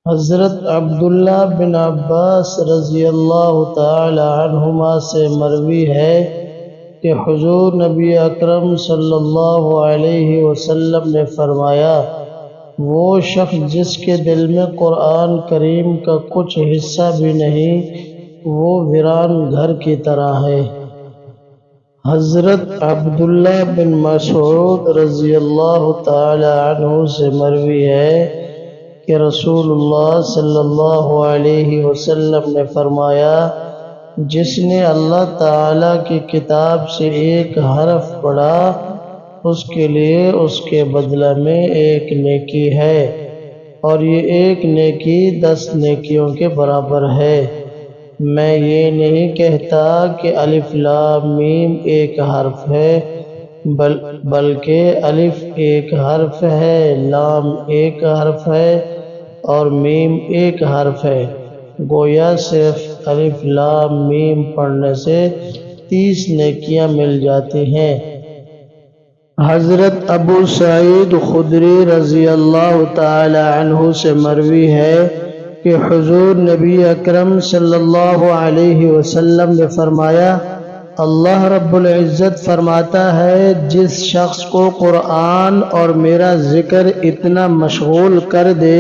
حضرت عبداللہ بن عباس رضی اللہ تعالی عنہما سے مروی ہے کہ حضور نبی اکرم صلی اللہ علیہ وسلم نے فرمایا، وہ شخص جس کے دل میں قرآن کریم کا کچھ حصہ بھی نہیں، وہ ویران گھر کی طرح ہے۔ حضرت عبداللہ بن مسعود رضی اللہ تعالی عنہ سے مروی ہے کہ رسول اللہ صلی اللہ علیہ وسلم نے فرمایا، جس نے اللہ تعالیٰ کی کتاب سے ایک حرف پڑھا، اس کے لیے اس کے بدلہ میں ایک نیکی ہے، اور یہ ایک نیکی 10 نیکیوں کے برابر ہے۔ میں یہ نہیں کہتا کہ الف لام میم ایک حرف ہے، بلکہ الف ایک حرف ہے، لام ایک حرف ہے اور میم ایک حرف ہے۔ گویا صرف الف لام میم پڑھنے سے 30 نیکیاں مل جاتی ہیں۔ حضرت ابو سعید خدری رضی اللہ تعالی عنہ سے مروی ہے کہ حضور نبی اکرم صلی اللہ علیہ وسلم نے فرمایا، اللہ رب العزت فرماتا ہے، جس شخص کو قرآن اور میرا ذکر اتنا مشغول کر دے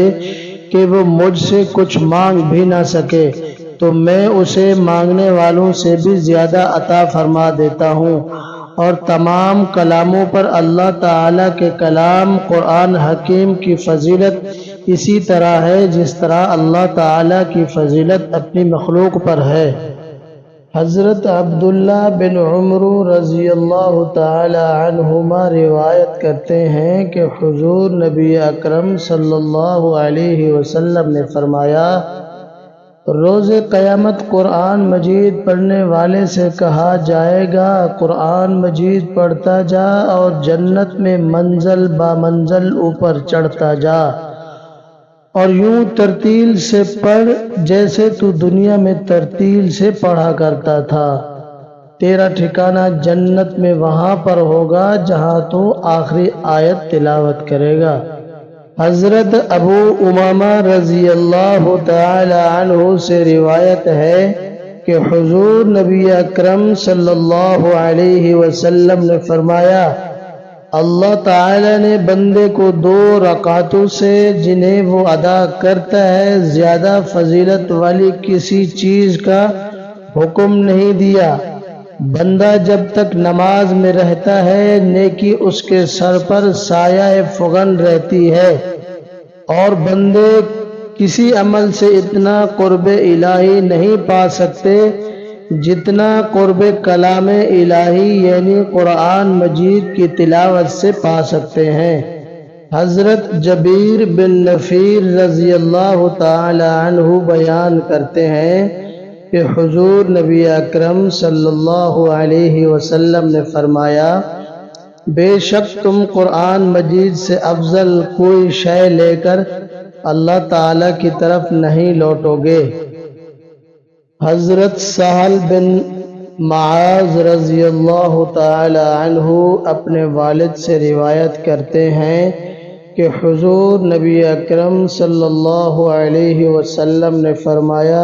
کہ وہ مجھ سے کچھ مانگ بھی نہ سکے، تو میں اسے مانگنے والوں سے بھی زیادہ عطا فرما دیتا ہوں۔ اور تمام کلاموں پر اللہ تعالیٰ کے کلام قرآن حکیم کی فضیلت اسی طرح ہے جس طرح اللہ تعالیٰ کی فضیلت اپنی مخلوق پر ہے۔ حضرت عبداللہ بن عمر رضی اللہ تعالی عنہما روایت کرتے ہیں کہ حضور نبی اکرم صلی اللہ علیہ وسلم نے فرمایا، روز قیامت قرآن مجید پڑھنے والے سے کہا جائے گا، قرآن مجید پڑھتا جا اور جنت میں منزل با منزل اوپر چڑھتا جا، اور یوں ترتیل سے پڑھ جیسے تو دنیا میں ترتیل سے پڑھا کرتا تھا۔ تیرا ٹھکانہ جنت میں وہاں پر ہوگا جہاں تو آخری آیت تلاوت کرے گا۔ حضرت ابو امامہ رضی اللہ تعالی عنہ سے روایت ہے کہ حضور نبی اکرم صلی اللہ علیہ وسلم نے فرمایا، اللہ تعالی نے بندے کو 2 رکعتوں سے جنہیں وہ ادا کرتا ہے زیادہ فضیلت والی کسی چیز کا حکم نہیں دیا۔ بندہ جب تک نماز میں رہتا ہے، نیکی اس کے سر پر سایہ فغن رہتی ہے، اور بندے کسی عمل سے اتنا قرب الہی نہیں پا سکتے جتنا قرب کلام الہی یعنی قرآن مجید کی تلاوت سے پا سکتے ہیں۔ حضرت جبیر بن نفیر رضی اللہ تعالی عنہ بیان کرتے ہیں کہ حضور نبی اکرم صلی اللہ علیہ وسلم نے فرمایا، بے شک تم قرآن مجید سے افضل کوئی شے لے کر اللہ تعالیٰ کی طرف نہیں لوٹو گے۔ حضرت سہل بن معاذ رضی اللہ تعالی عنہ اپنے والد سے روایت کرتے ہیں کہ حضور نبی اکرم صلی اللہ علیہ وسلم نے فرمایا،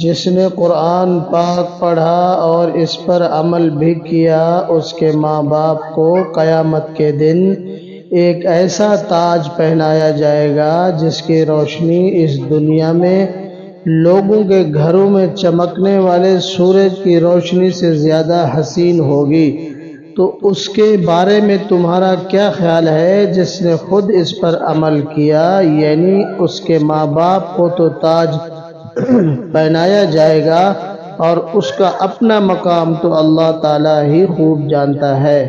جس نے قرآن پاک پڑھا اور اس پر عمل بھی کیا، اس کے ماں باپ کو قیامت کے دن ایک ایسا تاج پہنایا جائے گا جس کی روشنی اس دنیا میں لوگوں کے گھروں میں چمکنے والے سورج کی روشنی سے زیادہ حسین ہوگی۔ تو اس کے بارے میں تمہارا کیا خیال ہے جس نے خود اس پر عمل کیا؟ یعنی اس کے ماں باپ کو تو تاج پہنایا جائے گا، اور اس کا اپنا مقام تو اللہ تعالیٰ ہی خوب جانتا ہے۔